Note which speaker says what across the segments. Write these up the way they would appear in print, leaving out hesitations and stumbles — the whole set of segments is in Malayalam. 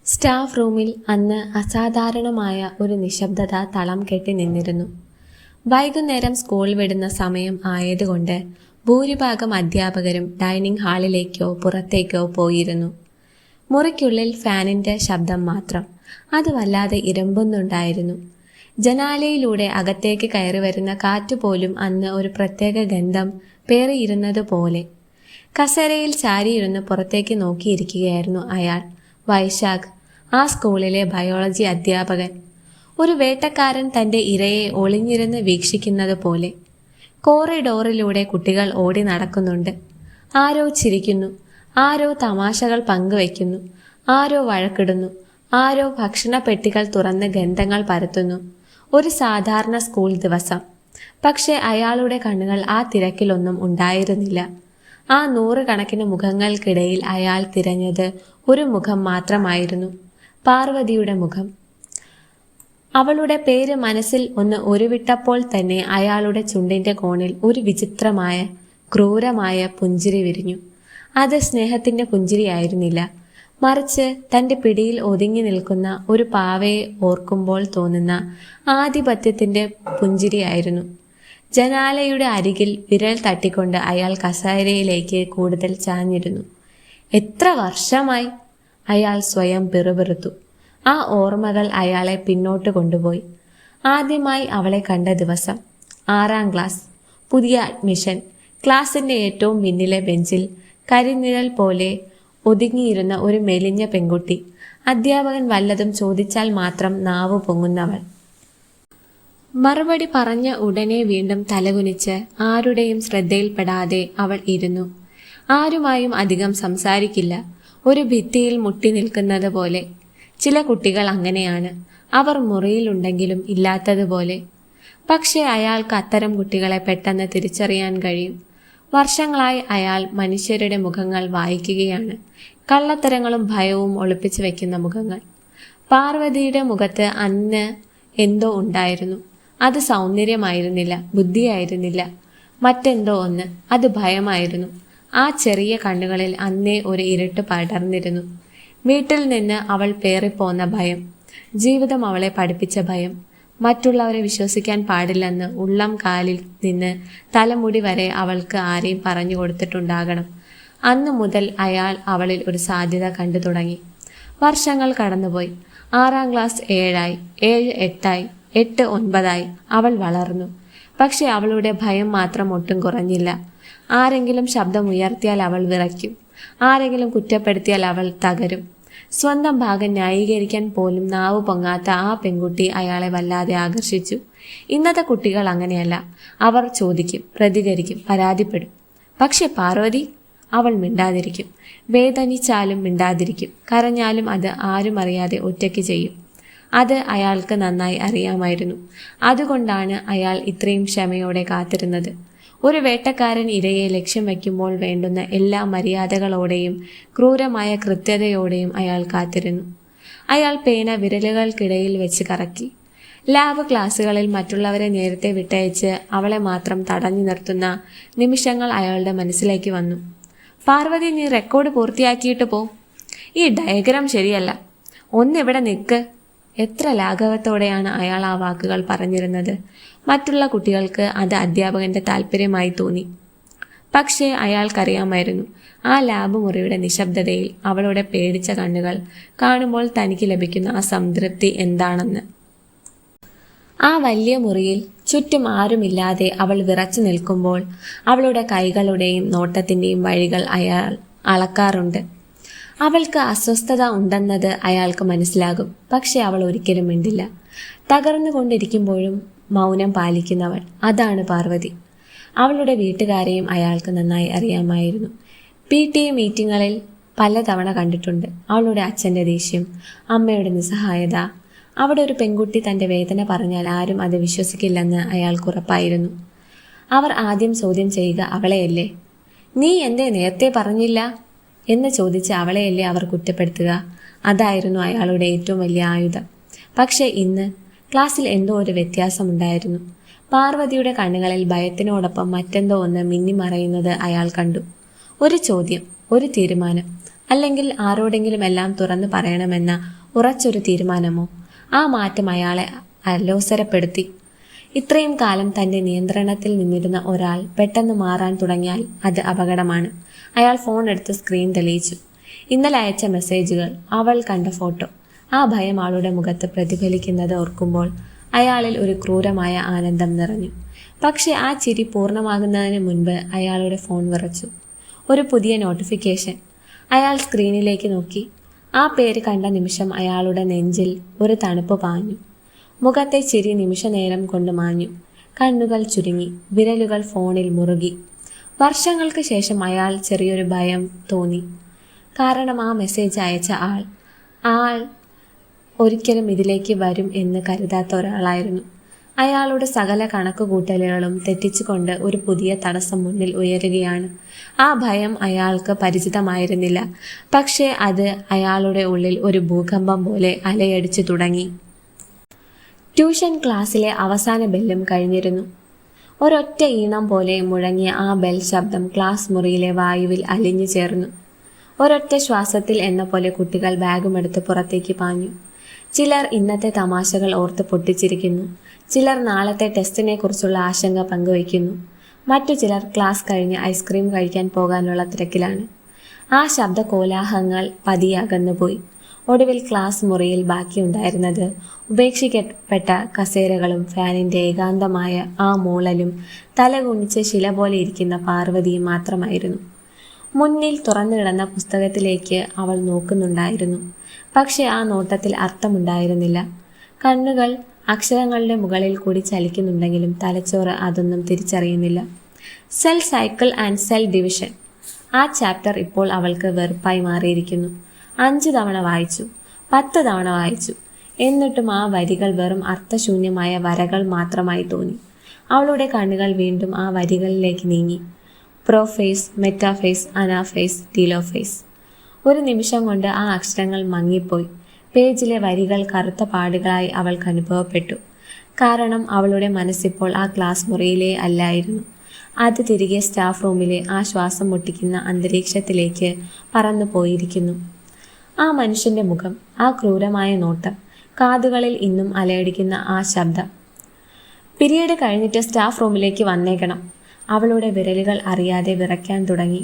Speaker 1: സ്റ്റാഫ് റൂമിൽ അന്ന് അസാധാരണമായ ഒരു നിശബ്ദത തളം കെട്ടി നിന്നിരുന്നു. വൈകുന്നേരം സ്കൂൾ വിടുന്ന സമയം ആയതുകൊണ്ട് ഭൂരിഭാഗം അധ്യാപകരും ഡൈനിങ് ഹാളിലേക്കോ പുറത്തേക്കോ പോയിരുന്നു. മുറിക്കുള്ളിൽ ഫാനിൻ്റെ ശബ്ദം മാത്രം, അത് വല്ലാതെ ഇരമ്പുന്നുണ്ടായിരുന്നു. ജനാലയിലൂടെ അകത്തേക്ക് കയറി വരുന്ന കാറ്റുപോലും അന്ന് ഒരു പ്രത്യേക ഗന്ധം പേറിയിരുന്നതുപോലെ. കസേരയിൽ ചാരിയിരുന്ന് പുറത്തേക്ക് നോക്കിയിരിക്കുകയായിരുന്നു അയാൾ. വൈശാഖ്, ആ സ്കൂളിലെ ബയോളജി അധ്യാപകൻ. ഒരു വേട്ടക്കാരൻ തൻ്റെ ഇരയെ ഒളിഞ്ഞിരുന്ന് വീക്ഷിക്കുന്നത് പോലെ. കോറിഡോറിലൂടെ കുട്ടികൾ ഓടി നടക്കുന്നുണ്ട്. ആരോ ചിരിക്കുന്നു, ആരോ തമാശകൾ പങ്കുവയ്ക്കുന്നു, ആരോ വഴക്കിടുന്നു, ആരോ ഭക്ഷണപ്പെട്ടികൾ തുറന്ന് ഗന്ധങ്ങൾ പരത്തുന്നു. ഒരു സാധാരണ സ്കൂൾ ദിവസം. പക്ഷേ അയാളുടെ കണ്ണുകൾ ആ തിരക്കിലൊന്നും ഉണ്ടായിരുന്നില്ല. ആ നൂറുകണക്കിന് മുഖങ്ങൾക്കിടയിൽ അയാൾ തിരഞ്ഞത് ഒരു മുഖം മാത്രമായിരുന്നു, പാർവതിയുടെ മുഖം. അവളുടെ പേര് മനസ്സിൽ ഒന്ന് ഉരുവിട്ടപ്പോൾ തന്നെ അയാളുടെ ചുണ്ടിൻ്റെ കോണിൽ ഒരു വിചിത്രമായ ക്രൂരമായ പുഞ്ചിരി വിരിഞ്ഞു. അത് സ്നേഹത്തിൻ്റെ പുഞ്ചിരിയായിരുന്നില്ല, മറിച്ച് തൻ്റെ പിടിയിൽ ഒതുങ്ങി നിൽക്കുന്ന ഒരു പാവയെ ഓർക്കുമ്പോൾ തോന്നുന്ന ആധിപത്യത്തിൻ്റെ പുഞ്ചിരിയായിരുന്നു. ജനാലയുടെ അരികിൽ വിരൽ തട്ടിക്കൊണ്ട് അയാൾ കസേരയിലേക്ക് കൂടുതൽ ചാഞ്ഞിരുന്നു. എത്ര വർഷമായി, അയാൾ സ്വയം പിറുപിറുത്തു. ആ ഓർമ്മകൾ അയാളെ പിന്നോട്ട് കൊണ്ടുപോയി. ആദ്യമായി അവളെ കണ്ട ദിവസം, 6ാം ക്ലാസ്, പുതിയ അഡ്മിഷൻ. ക്ലാസിൻ്റെ ഏറ്റവും പിന്നിലെ ബെഞ്ചിൽ കരിനിഴൽ പോലെ ഒതുങ്ങിയിരുന്ന ഒരു മെലിഞ്ഞ പെൺകുട്ടി. അധ്യാപകൻ വല്ലതും ചോദിച്ചാൽ മാത്രം നാവ് പൊങ്ങുന്നവൾ. മറുപടി പറഞ്ഞ ഉടനെ വീണ്ടും തലകുനിച്ച് ആരുടെയും ശ്രദ്ധയിൽപ്പെടാതെ അവൾ ഇരുന്നു. ആരുമായും അധികം സംസാരിക്കില്ല, ഒരു ഭിത്തിയിൽ മുട്ടി നിൽക്കുന്നത് പോലെ. ചില കുട്ടികൾ അങ്ങനെയാണ്, അവർ മുറിയിലുണ്ടെങ്കിലും ഇല്ലാത്തതുപോലെ. പക്ഷേ അയാൾക്ക് അത്തരം കുട്ടികളെ പെട്ടെന്ന് തിരിച്ചറിയാൻ കഴിയും. വർഷങ്ങളായി അയാൾ മനുഷ്യരുടെ മുഖങ്ങൾ വായിക്കുകയാണ്, കള്ളത്തരങ്ങളും ഭയവും ഒളിപ്പിച്ചു വെക്കുന്ന മുഖങ്ങൾ. പാർവതിയുടെ മുഖത്ത് അന്ന് എന്തോ ഉണ്ടായിരുന്നു. അത് സൗന്ദര്യമായിരുന്നില്ല, ബുദ്ധിയായിരുന്നില്ല, മറ്റെന്തോ ഒന്ന്. അത് ഭയമായിരുന്നു. ആ ചെറിയ കണ്ണുകളിൽ അന്നേ ഒരു ഇരുട്ട് പടർന്നിരുന്നു. വീട്ടിൽ നിന്ന് അവൾ പേറിപ്പോന്ന ഭയം, ജീവിതം അവളെ പഠിപ്പിച്ച ഭയം. മറ്റുള്ളവരെ വിശ്വസിക്കാൻ പാടില്ലെന്ന് ഉള്ളം കാലിൽ നിന്ന് തലമുടി വരെ അവൾക്ക് ആരെയും പറഞ്ഞു കൊടുത്തിട്ടുണ്ടാകണം. അന്നു മുതൽ അയാൾ അവളിൽ ഒരു സാധ്യത കണ്ടു തുടങ്ങി. വർഷങ്ങൾ കടന്നുപോയി. 6ാം ക്ലാസ് 7ആയി, 7 8ആയി, 8 9ആയി. അവൾ വളർന്നു. പക്ഷെ അവളുടെ ഭയം മാത്രം ഒട്ടും കുറഞ്ഞില്ല. ആരെങ്കിലും ശബ്ദമുയർത്തിയാൽ അവൾ വിറയ്ക്കും, ആരെങ്കിലും കുറ്റപ്പെടുത്തിയാൽ അവൾ തകരും. സ്വന്തം ഭാഗം ന്യായീകരിക്കാൻ പോലും നാവ് പൊങ്ങാത്ത ആ പെൺകുട്ടി അയാളെ വല്ലാതെ ആകർഷിച്ചു. ഇന്നത്തെ കുട്ടികൾ അങ്ങനെയല്ല. അവർ ചോദിക്കും, പ്രതികരിക്കും, പരാതിപ്പെടും. പക്ഷെ പാർവതി, അവൾ മിണ്ടാതിരിക്കും. വേദനിച്ചാലും മിണ്ടാതിരിക്കും, കരഞ്ഞാലും അത് ആരും അറിയാതെ ഒറ്റയ്ക്ക് ചെയ്യും. അത് അയാൾക്ക് നന്നായി അറിയാമായിരുന്നു. അതുകൊണ്ടാണ് അയാൾ ഇത്രയും ക്ഷമയോടെ കാത്തിരുന്നത്. ഒരു വേട്ടക്കാരൻ ഇരയെ ലക്ഷ്യം വയ്ക്കുമ്പോൾ വേണ്ടുന്ന എല്ലാ മര്യാദകളോടെയും ക്രൂരമായ കൃത്യതയോടെയും അയാൾ കാത്തിരുന്നു. അയാൾ പേന വിരലുകൾക്കിടയിൽ വെച്ച് കറക്കി. ലാബ് ക്ലാസ്സുകളിൽ മറ്റുള്ളവരെ നേരത്തെ വിട്ടയച്ച് അവളെ മാത്രം തടഞ്ഞു നിർത്തുന്ന നിമിഷങ്ങൾ അയാളുടെ മനസ്സിലേക്ക് വന്നു. പാർവതി, നീ റെക്കോർഡ് പൂർത്തിയാക്കിയിട്ട് പോ. ഈ ഡയഗ്രാം ശരിയല്ല, ഒന്നിവിടെ നിൽക്ക്. എത്ര ലാഘവത്തോടെയാണ് അയാൾ ആ വാക്കുകൾ പറഞ്ഞിരുന്നത്. മറ്റുള്ള കുട്ടികൾക്ക് അത് അധ്യാപകന്റെ താല്പര്യമായി തോന്നി. പക്ഷേ അയാൾക്കറിയാമായിരുന്നു, ആ ലാബ് മുറിയുടെ നിശബ്ദതയിൽ അവളുടെ പേടിച്ച കണ്ണുകൾ കാണുമ്പോൾ തനിക്ക് ലഭിക്കുന്ന ആ സംതൃപ്തി എന്താണെന്ന്. ആ വലിയ മുറിയിൽ ചുറ്റും ആരുമില്ലാതെ അവൾ വിറച്ചു നിൽക്കുമ്പോൾ അവളുടെ കൈകളുടെയും നോട്ടത്തിൻ്റെയും വഴികൾ അയാൾ അളക്കാറുണ്ട്. അവൾക്ക് അസ്വസ്ഥത ഉണ്ടെന്നത് അയാൾക്ക് മനസ്സിലാകും. പക്ഷെ അവൾ ഒരിക്കലും മിണ്ടില്ല. തകർന്നുകൊണ്ടിരിക്കുമ്പോഴും മൗനം പാലിക്കുന്നവൾ, അതാണ് പാർവതി. അവളുടെ വീട്ടുകാരെയും അയാൾക്ക് നന്നായി അറിയാമായിരുന്നു. PTA മീറ്റിങ്ങുകളിൽ പലതവണ കണ്ടിട്ടുണ്ട്. അവളുടെ അച്ഛൻ്റെ ദേഷ്യം, അമ്മയുടെ നിസ്സഹായത. അവിടെ ഒരു പെൺകുട്ടി തൻ്റെ വേദന പറഞ്ഞാൽ ആരും അത് വിശ്വസിക്കില്ലെന്ന് അയാൾക്ക് ഉറപ്പായിരുന്നു. അവർ ആദ്യം ചോദ്യം ചെയ്യുക അവളെയല്ലേ. നീ എന്തേ നേരത്തെ പറഞ്ഞില്ല എന്ന് ചോദിച്ച് അവളെയല്ലേ അവർ കുറ്റപ്പെടുത്തുക. അതായിരുന്നു അയാളുടെ ഏറ്റവും വലിയ ആയുധം. പക്ഷേ ഇന്ന് ക്ലാസ്സിൽ എന്തോ ഒരു വ്യത്യാസമുണ്ടായിരുന്നു. പാർവതിയുടെ കണ്ണുകളിൽ ഭയത്തിനോടൊപ്പം മറ്റെന്തോ ഒന്ന് മിന്നിമറയുന്നത് അയാൾ കണ്ടു. ഒരു ചോദ്യം, ഒരു തീരുമാനം. അല്ലെങ്കിൽ ആരോടെങ്കിലും എല്ലാം തുറന്നു പറയണമെന്ന ഉറച്ചൊരു തീരുമാനമോ? ആ മാറ്റം അയാളെ അലോസരപ്പെടുത്തി. ഇത്രയും കാലം തന്റെ നിയന്ത്രണത്തിൽ നിന്നിരുന്ന ഒരാൾ പെട്ടെന്ന് മാറാൻ തുടങ്ങിയാൽ അത് അപകടമാണ്. അയാൾ ഫോൺ എടുത്ത് സ്ക്രീൻ തെളിയിച്ചു. ഇന്നലെ അയച്ച മെസ്സേജുകൾ, അവൾ കണ്ട ഫോട്ടോ. ആ ഭയം ആളുടെ മുഖത്ത് പ്രതിഫലിക്കുന്നത് ഓർക്കുമ്പോൾ അയാളിൽ ഒരു ക്രൂരമായ ആനന്ദം നിറഞ്ഞു. പക്ഷെ ആ ചിരി പൂർണ്ണമാകുന്നതിന് മുൻപ് അയാളുടെ ഫോൺ വിറച്ചു. ഒരു പുതിയ നോട്ടിഫിക്കേഷൻ. അയാൾ സ്ക്രീനിലേക്ക് നോക്കി. ആ പേര് കണ്ട നിമിഷം അയാളുടെ നെഞ്ചിൽ ഒരു തണുപ്പ് പാഞ്ഞു. മുഖത്തെ ചിരി നിമിഷനേരം കൊണ്ട് മാഞ്ഞു. കണ്ണുകൾ ചുരുങ്ങി, വിരലുകൾ ഫോണിൽ മുറുകി. വർഷങ്ങൾക്ക് ശേഷം അയാൾ ചെറിയൊരു ഭയം തോന്നി. കാരണം ആ മെസ്സേജ് അയച്ച ആൾ ഒരിക്കലും ഇതിലേക്ക് വരും എന്ന് കരുതാത്ത ഒരാളായിരുന്നു. അയാളുടെ സകല കണക്കുകൂട്ടലുകളും തെറ്റിച്ചുകൊണ്ട് ഒരു പുതിയ തടസ്സം മുന്നിൽ ഉയരുകയാണ്. ആ ഭയം അയാൾക്ക് പരിചിതമായിരുന്നില്ല. പക്ഷേ അത് അയാളുടെ ഉള്ളിൽ ഒരു ഭൂകമ്പം പോലെ അലയടിച്ചു തുടങ്ങി. ട്യൂഷൻ ക്ലാസ്സിലെ അവസാന ബെല്ലും കഴിഞ്ഞിരുന്നു. ഒരൊറ്റ ഈണം പോലെ മുഴങ്ങിയ ആ ബെൽ ശബ്ദം ക്ലാസ് മുറിയിലെ വായുവിൽ അലിഞ്ഞു ചേർന്നു. ഒരൊറ്റ ശ്വാസത്തിൽ എന്ന പോലെ കുട്ടികൾ ബാഗുമെടുത്ത് പുറത്തേക്ക് പാഞ്ഞു. ചിലർ ഇന്നത്തെ തമാശകൾ ഓർത്ത് പൊട്ടിച്ചിരിക്കുന്നു. ചിലർ നാളത്തെ ടെസ്റ്റിനെ കുറിച്ചുള്ള ആശങ്ക പങ്കുവയ്ക്കുന്നു. മറ്റു ചിലർ ക്ലാസ് കഴിഞ്ഞ് ഐസ്ക്രീം കഴിക്കാൻ പോകാനുള്ള തിരക്കിലാണ്. ആ ശബ്ദ കോലാഹലങ്ങൾ പതിയെ അകന്നുപോയി. ഒടുവിൽ ക്ലാസ് മുറിയിൽ ബാക്കിയുണ്ടായിരുന്നത് ഉപേക്ഷിക്കപ്പെട്ട കസേരകളും ഫാനിൻ്റെ ഏകാന്തമായ ആ മൂളലും തലകുനിച്ച് ശില പോലെ ഇരിക്കുന്ന പാർവതിയും മാത്രമായിരുന്നു. മുന്നിൽ തുറന്നു കിടന്ന പുസ്തകത്തിലേക്ക് അവൾ നോക്കുന്നുണ്ടായിരുന്നു. പക്ഷെ ആ നോട്ടത്തിൽ അർത്ഥമുണ്ടായിരുന്നില്ല. കണ്ണുകൾ അക്ഷരങ്ങളുടെ മുകളിൽ കൂടി ചലിക്കുന്നുണ്ടെങ്കിലും തലച്ചോറ് അതൊന്നും തിരിച്ചറിയുന്നില്ല. Cell cycle and cell division. ആ ചാപ്റ്റർ ഇപ്പോൾ അവൾക്ക് വെറുപ്പായി മാറിയിരിക്കുന്നു. 5 തവണ വായിച്ചു, 10 തവണ വായിച്ചു. എന്നിട്ടും ആ വരികൾ വെറും അർത്ഥശൂന്യമായ വരകൾ മാത്രമായി തോന്നി. അവളുടെ കണ്ണുകൾ വീണ്ടും ആ വരികളിലേക്ക് നീങ്ങി. Prophase, metaphase, anaphase, telophase. ഒരു നിമിഷം കൊണ്ട് ആ അക്ഷരങ്ങൾ മങ്ങിപ്പോയി. പേജിലെ വരികൾ കറുത്ത പാടുകളായി അവൾക്ക് അനുഭവപ്പെട്ടു. കാരണം അവളുടെ മനസ്സിപ്പോൾ ആ ക്ലാസ് മുറിയിലേ അല്ലായിരുന്നു. അത് തിരികെ സ്റ്റാഫ് റൂമിലെ ആ ശ്വാസം മുട്ടിക്കുന്ന അന്തരീക്ഷത്തിലേക്ക് പറന്നു പോയിരിക്കുന്നു. ആ മനുഷ്യന്റെ മുഖം, ആ ക്രൂരമായ നോട്ടം, കാതുകളിൽ ഇന്നും അലയടിക്കുന്ന ആ ശബ്ദം. പിരീഡ് കഴിഞ്ഞിട്ട് സ്റ്റാഫ് റൂമിലേക്ക് വന്നേക്കണം. അവളുടെ വിരലുകൾ അറിയാതെ വിറയ്ക്കാൻ തുടങ്ങി.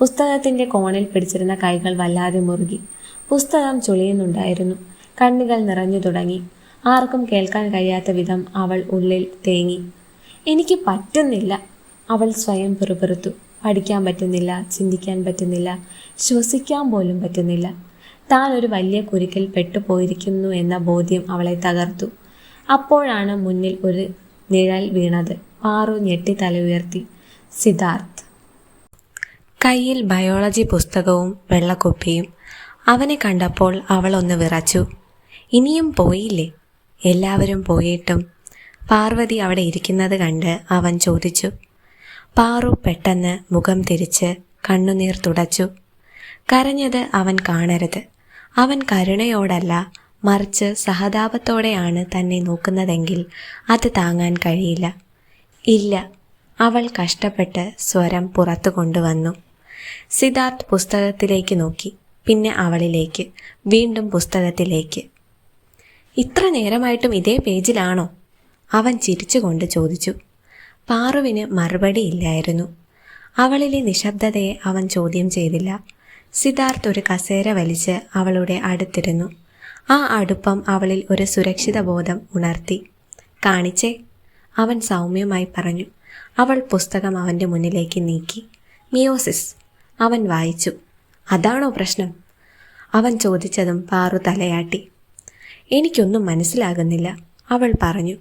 Speaker 1: പുസ്തകത്തിന്റെ കോണിൽ പിടിച്ചിരുന്ന കൈകൾ വല്ലാതെ മുറുകി. പുസ്തകം ചുളിയുന്നുണ്ടായിരുന്നു. കണ്ണുകൾ നിറഞ്ഞു തുടങ്ങി. ആർക്കും കേൾക്കാൻ കഴിയാത്ത വിധം അവൾ ഉള്ളിൽ തേങ്ങി. എനിക്ക് പറ്റുന്നില്ല, അവൾ സ്വയം പിറുപിറുത്തു. പഠിക്കാൻ പറ്റുന്നില്ല, ചിന്തിക്കാൻ പറ്റുന്നില്ല, ശ്വസിക്കാൻ പോലും പറ്റുന്നില്ല. താൻ ഒരു വലിയ കുരുക്കിൽ പെട്ടുപോയിരിക്കുന്നു എന്ന ബോധ്യം അവളെ തകർത്തു. അപ്പോഴാണ് മുന്നിൽ ഒരു നിഴൽ വീണത്. പാറു ഞെട്ടി തല ഉയർത്തി. സിദ്ധാർത്ഥ്. കയ്യിൽ ബയോളജി പുസ്തകവും വെള്ളക്കുപ്പിയും. അവനെ കണ്ടപ്പോൾ അവൾ ഒന്ന് വിറച്ചു. ഇനിയും പോയില്ലേ? എല്ലാവരും പോയിട്ടും പാർവതി അവിടെ ഇരിക്കുന്നത് കണ്ട് അവൻ ചോദിച്ചു. പാറു പെട്ടെന്ന് മുഖം തിരിച്ച് കണ്ണുനീർ തുടച്ചു. കരഞ്ഞത് അവൻ കാണരുത്. അവൻ കരുണയോടല്ല, മറിച്ച് സഹതാപത്തോടെയാണ് തന്നെ നോക്കുന്നതെങ്കിൽ അത് താങ്ങാൻ കഴിയില്ല. ഇല്ല, അവൾ കഷ്ടപ്പെട്ട് സ്വരം പുറത്തു കൊണ്ടുവന്നു. സിദ്ധാർത്ഥ് പുസ്തകത്തിലേക്ക് നോക്കി, പിന്നെ അവളിലേക്ക്, വീണ്ടും പുസ്തകത്തിലേക്ക്. ഇത്ര നേരമായിട്ടും ഇതേ പേജിലാണോ? അവൻ ചിരിച്ചുകൊണ്ട് ചോദിച്ചു. പാറുവിന് മറുപടിയില്ലായിരുന്നു. അവളിലെ നിശബ്ദതയെ അവൻ ചോദ്യം ചെയ്തില്ല. സിദ്ധാർത്ഥ് ഒരു കസേര വലിച്ച് അവളുടെ അടുത്തിരുന്നു. ആ അടുപ്പം അവളിൽ ഒരു സുരക്ഷിത ബോധം ഉണർത്തി. കാണിച്ചേ, അവൻ സൗമ്യമായി പറഞ്ഞു. അവൾ പുസ്തകം അവൻ്റെ മുന്നിലേക്ക് നീക്കി. മിയോസിസ്. അവൻ വായിച്ചു. അതാണോ പ്രശ്നം? അവൻ ചോദിച്ചതും പാറു തലയാട്ടി. എനിക്കൊന്നും മനസ്സിലാകുന്നില്ല, അവൾ പറഞ്ഞു.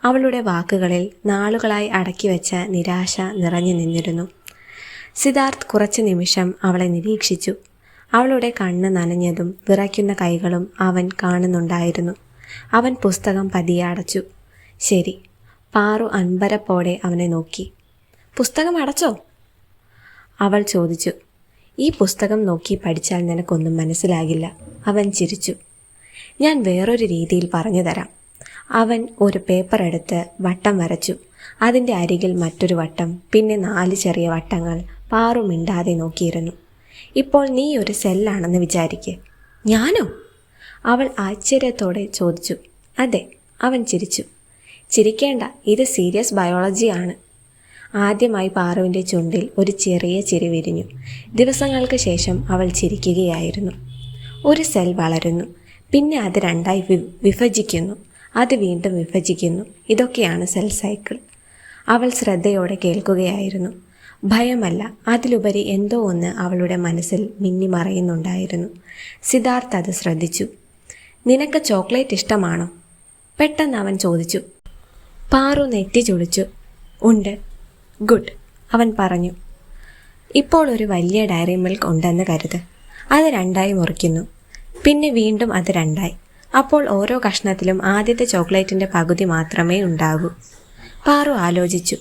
Speaker 1: അവളുടെ വാക്കുകളിൽ നാളുകളായി അടക്കിവെച്ച നിരാശ നിറഞ്ഞു നിന്നിരുന്നു. സിദ്ധാർത്ഥ് കുറച്ചു നിമിഷം അവളെ നിരീക്ഷിച്ചു. അവളുടെ കണ്ണ് നനഞ്ഞതും വിറയ്ക്കുന്ന കൈകളും അവൻ കാണുന്നുണ്ടായിരുന്നു. അവൻ പുസ്തകം പതിയെ അടച്ചു. ശരി. പാറു അൻപരപ്പോടെ അവനെ നോക്കി. പുസ്തകം അടച്ചോ? അവൾ ചോദിച്ചു. ഈ പുസ്തകം നോക്കി പഠിച്ചാൽ നിനക്കൊന്നും മനസ്സിലാകില്ല. അവൻ ചിരിച്ചു. ഞാൻ വേറൊരു രീതിയിൽ പറഞ്ഞു തരാം. അവൻ ഒരു പേപ്പർ എടുത്ത് വട്ടം വരച്ചു. അതിൻ്റെ അരികിൽ മറ്റൊരു വട്ടം, പിന്നെ 4 ചെറിയ വട്ടങ്ങൾ. പാറു മിണ്ടാതെ നോക്കിയിരുന്നു.
Speaker 2: ഇപ്പോൾ നീ ഒരു സെല്ലാണെന്ന് വിചാരിക്ക്. ഞാനോ? അവൾ ആശ്ചര്യത്തോടെ ചോദിച്ചു. അതെ, അവൻ ചിരിച്ചു. ചിരിക്കേണ്ട, ഇത് സീരിയസ് ബയോളജിയാണ്. ആദ്യമായി പാറുവിൻ്റെ ചുണ്ടിൽ ഒരു ചെറിയ ചിരി വിരിഞ്ഞു. ദിവസങ്ങൾക്ക് ശേഷം അവൾ ചിരിക്കുകയായിരുന്നു. ഒരു സെൽ വളരുന്നു, പിന്നെ അത് രണ്ടായി വിഭജിക്കുന്നു, അത് വീണ്ടും വിഭജിക്കുന്നു. ഇതൊക്കെയാണ് സെൽ സൈക്കിൾ. അവൾ ശ്രദ്ധയോടെ കേൾക്കുകയായിരുന്നു. ഭയമല്ല, അതിലുപരി എന്തോ ഒന്ന് അവളുടെ മനസ്സിൽ മിന്നിമറയുന്നുണ്ടായിരുന്നു. സിദ്ധാർത്ഥ് അത് ശ്രദ്ധിച്ചു. നിനക്ക് ചോക്ലേറ്റ് ഇഷ്ടമാണോ? പെട്ടെന്ന് അവൻ ചോദിച്ചു. പാറു നെറ്റി ചുളിച്ചു. ഉണ്ട്. ഗുഡ്, അവൻ പറഞ്ഞു. ഇപ്പോൾ ഒരു വലിയ ഡയറി മിൽക്ക് ഉണ്ടെന്ന് കരുത്. അത് രണ്ടായി മുറിക്കുന്നു, പിന്നെ വീണ്ടും അത് രണ്ടായി. അപ്പോൾ ഓരോ കഷ്ണത്തിലും ആദ്യത്തെ ചോക്ലേറ്റിൻ്റെ പകുതി മാത്രമേ ഉണ്ടാകൂ. പാറു ആലോചിച്ചു.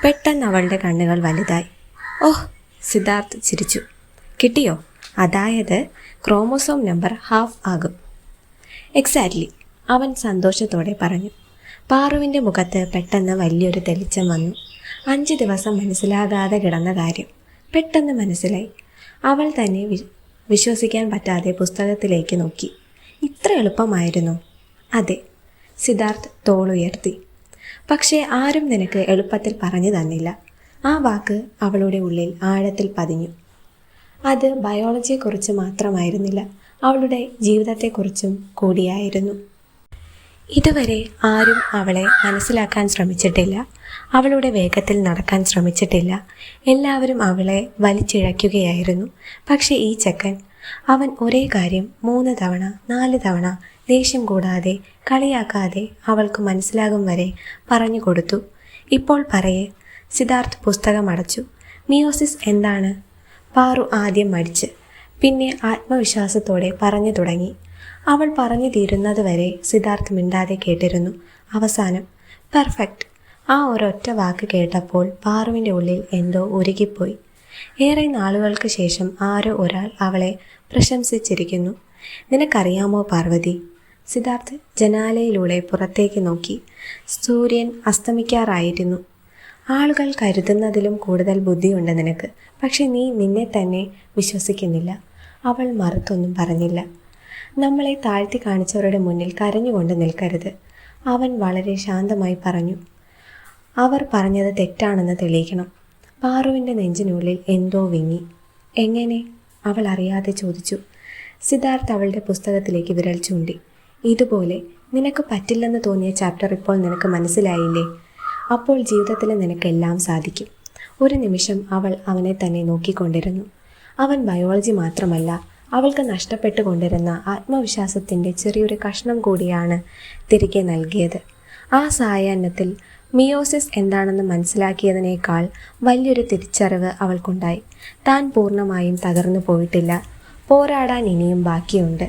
Speaker 2: പെട്ടെന്ന് അവളുടെ കണ്ണുകൾ വലുതായി. ഓഹ്, സിദ്ധാർത്ഥ് ചിരിച്ചു. കിട്ടിയോ? അതായത് ക്രോമോസോം നമ്പർ 1/2 ആകും. എക്സാക്ട്ലി, അവൻ സന്തോഷത്തോടെ പറഞ്ഞു. പാറുവിൻ്റെ മുഖത്ത് പെട്ടെന്ന് വലിയൊരു തെളിച്ചം വന്നു. 5 ദിവസം മനസ്സിലാകാതെ കിടന്ന കാര്യം പെട്ടെന്ന് മനസ്സിലായി. അവൾ തന്നെ വിശ്വസിക്കാൻ പറ്റാതെ പുസ്തകത്തിലേക്ക് നോക്കി. ഇത്ര എളുപ്പമായിരുന്നു? അതെ, സിദ്ധാർത്ഥ് തോളുയർത്തി. പക്ഷേ ആരും നിനക്ക് എളുപ്പത്തിൽ പറഞ്ഞു തന്നില്ല. ആ വാക്ക് അവളുടെ ഉള്ളിൽ ആഴത്തിൽ പതിഞ്ഞു. അത് ബയോളജിയെക്കുറിച്ച് മാത്രമായിരുന്നില്ല, അവളുടെ ജീവിതത്തെക്കുറിച്ചും കൂടിയായിരുന്നു. ഇതുവരെ ആരും അവളെ മനസ്സിലാക്കാൻ ശ്രമിച്ചിട്ടില്ല, അവളുടെ വേഗത്തിൽ നടക്കാൻ ശ്രമിച്ചിട്ടില്ല. എല്ലാവരും അവളെ വലിച്ചിഴയ്ക്കുകയായിരുന്നു. പക്ഷേ ഈ ചെക്കൻ, അവൻ ഒരേ കാര്യം 3 തവണ 4 തവണ ദേഷ്യം കൂടാതെ കളിയാക്കാതെ അവൾക്ക് മനസ്സിലാകും വരെ പറഞ്ഞു കൊടുത്തു. ഇപ്പോൾ പറയേ. സിദ്ധാർത്ഥ് പുസ്തകം അടച്ചു. മിയോസിസ് എന്താണ്? പാറു ആദ്യം മടിച്ച്, പിന്നെ ആത്മവിശ്വാസത്തോടെ പറഞ്ഞു തുടങ്ങി. അവൾ പറഞ്ഞു തീരുന്നത് വരെ സിദ്ധാർത്ഥ് മിണ്ടാതെ കേട്ടിരുന്നു. അവസാനം പെർഫെക്റ്റ്, ആ ഒരൊറ്റ വാക്ക് കേട്ടപ്പോൾ പാറുവിൻ്റെ ഉള്ളിൽ എന്തോ ഉരുകിപ്പോയി. ഏറെ നാളുകൾക്ക് ശേഷം ആരോ ഒരാൾ അവളെ പ്രശംസിച്ചിരിക്കുന്നു. നിനക്കറിയാമോ പാർവതി? സിദ്ധാർത്ഥ് ജനാലയിലൂടെ പുറത്തേക്ക് നോക്കി. സൂര്യൻ അസ്തമിക്കാറായിരുന്നു. ആളുകൾ കരുതുന്നതിലും കൂടുതൽ ബുദ്ധിയുണ്ട് നിനക്ക്, പക്ഷെ നീ നിന്നെ തന്നെ വിശ്വസിക്കുന്നില്ല. അവൾ മറുത്തൊന്നും പറഞ്ഞില്ല. നമ്മളെ താഴ്ത്തി കാണിച്ചവരുടെ മുന്നിൽ കരഞ്ഞുകൊണ്ട് നിൽക്കരുത്, അവൻ വളരെ ശാന്തമായി പറഞ്ഞു. അവർ പറഞ്ഞത് തെറ്റാണെന്ന് തെളിയിക്കണം. പാറുവിൻ്റെ നെഞ്ചിനുള്ളിൽ എന്തോ വിങ്ങി. എങ്ങനെ? അവൾ അറിയാതെ ചോദിച്ചു. സിദ്ധാർത്ഥ് അവളുടെ പുസ്തകത്തിലേക്ക് വിരൽ ചൂണ്ടി. ഇതുപോലെ നിനക്ക് പറ്റില്ലെന്ന് തോന്നിയ ചാപ്റ്റർ ഇപ്പോൾ നിനക്ക് മനസ്സിലായില്ലേ? അപ്പോൾ ജീവിതത്തിൽ നിനക്കെല്ലാം സാധിക്കും. ഒരു നിമിഷം അവൾ അവനെ തന്നെ നോക്കിക്കൊണ്ടിരുന്നു. അവൻ ബയോളജി മാത്രമല്ല, അവൾക്ക് നഷ്ടപ്പെട്ടുകൊണ്ടിരുന്ന ആത്മവിശ്വാസത്തിൻ്റെ ചെറിയൊരു കഷ്ണം കൂടിയാണ് തിരികെ നൽകിയത്. ആ സായാഹ്നത്തിൽ മിയോസിസ് എന്താണെന്ന് മനസ്സിലാക്കിയതിനേക്കാൾ വലിയൊരു തിരിച്ചറിവ് അവൾക്കുണ്ടായി. താൻ പൂർണ്ണമായും തകർന്നു പോയിട്ടില്ല, പോരാടാൻ ഇനിയും ബാക്കിയുണ്ട്.